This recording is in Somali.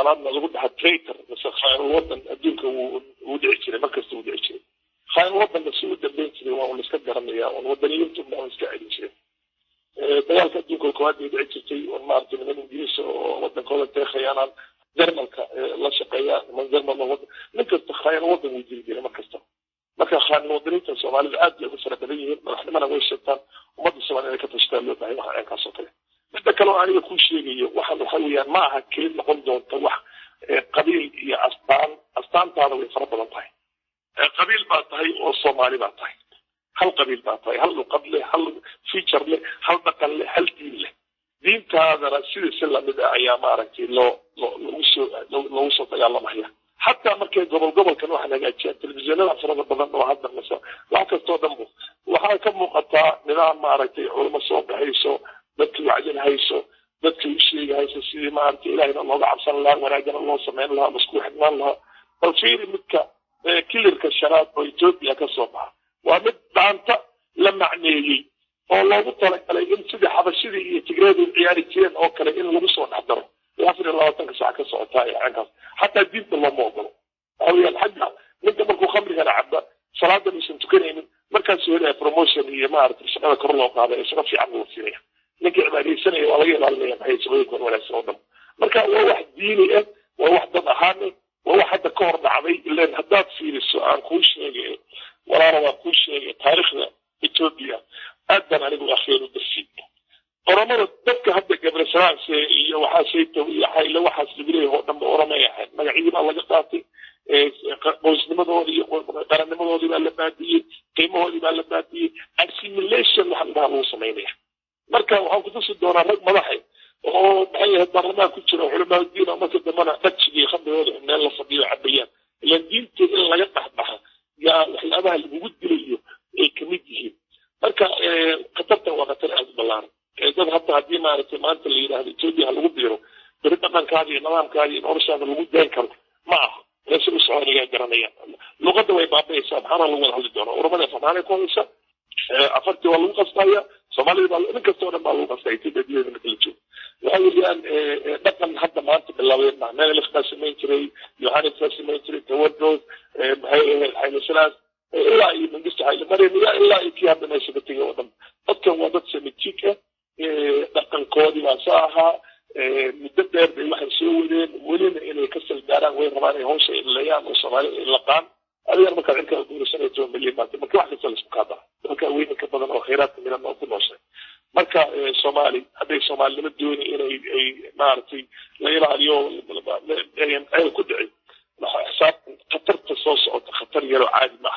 qalaadna lagu dhaha traitor mise khayr wadan adduunka uu dhici jiray markasta uu dhici jiray khayr wadanna si uu dambeyn jiray waa uu iska garanaya oo wadaniyiintu baa iska celin jiray dagaalka adduunka koowaad ay dhici jirtay oo maartay niman ingiriis oo wadankooda teekayaan jarmalka la shaqeeya man jarmal wadan ninkasta khayr wadan uu jiray markasta marka khayr wadaniinta Soomaalida aad ay u fara badan yihiin madaxnimada way sheegtaan ummadda Soomaaliyeed ka tashtaan loo baahay waxa ay ka soo kale midda kale oo aniga ku sheegayo waxa weeyaan ma aha kaliya noqon doonta wax qabiil iyo astaantaada way fara badan tahay qabiil baa tahay oo Soomaali baa tahay hal qabiil baa tahay hal qable hal feature leh hal dhaqan leh hal diin leh diintaadana sidii lamid ah ayaa maaragtay loo soo dagaalamaya حتى مركز قبل كانوا واحد جاء التلفزيونات فرض بدن وهذا مثلا لا كستو دمو وحنا كم مقطع نظام معركتي علماء الصوب هيسو بدك وعدين هيسو بدك شيء هيسو سيدي ما أنت إلهي الله عبد الله وراجل الله سمعنا لها مسكوح لها توفير مكة كل الكشرات وإثيوبيا كصوبها ومد أنت لما عنيلي والله بطلق على إن سيدي حبشيدي تجريد العيارتين أو كلا إن لبسوا نحضره يغفر الله تنكسع كسعتاي عنك حتى الدين بالله موضوع أو الحج من قبل خمر أنا عبد صلاة مش تكرين مركز سوريا بروموشن هي ما أعرف إيش أنا كرلو هذا إيش في عمل السنة نجي بعد سنة ولا يلا هي سويكون ولا سودم مركز هو واحد ديني وواحد ضحاني وواحد كور دعوي اللي هدات في السؤال كوش نجي ولا روا كوش نجي تاريخنا إثيوبيا أدنى عليه أخير الدرسين أرمر دبك هذا قبل سنة وحاسيته ويحيل وحاسبليه هو دم أرمى يحيل ما يعيد الله جقاتي مسلم ذولي قرن ذولي باللبادي قيمة ذولي باللبادي assimilation وحنا نوصلينه مركب وحافظ الدورة رقم مضحي وبحي البرلمان كتير علماء الدين وما كدمنا نتشجي خمر ذولي من الله صديق عبيان الدين إلا يقطع بها يا الأباء اللي موجود ليه كميته مركب كتبته وقتل عز بالله dad hadda hadii maaragtay maanta la yiraahdo Ethiopia lagu biiro dhaqankaadi nidaamkaadi noloshaada lagu deen karo ma aha rasuul Soomaaliga garanaya luqadda way baabaysaa maxaa lagu wada hadli doonaa urmada Soomaaliya koonaysa afartii waa lagu qastaya Soomaalida in kastoo dhan baa lagu qastay Ethiopia marka la joogo waxa weeyaan dhaqan hadda maanta bilaabay macnaheedu la khasmay jiray Yohana khasmay jiray tawadud hayl salaas ilaa ay mangistu hayl mariya ilaa ay kii hadda meesha batay wadan dadkan waa dad semitik dhaqankoodii baa soo ahaa muddo dheer bay waxay soo wadeen welina inay ka salgaaraan way rabaan inay hawsha ilayaan oo Soomaali laqaan adiga marka inka guursanayso milyan marka wax kasta la isku qaada marka weyn ka badan oo khayraadka milan oo ku nooshay marka Soomaali haday Soomaalida doonay inay maartay la ilaaliyo ay ku dhicin waxa xisaab khatarta soo socota khatar yaro caadi ma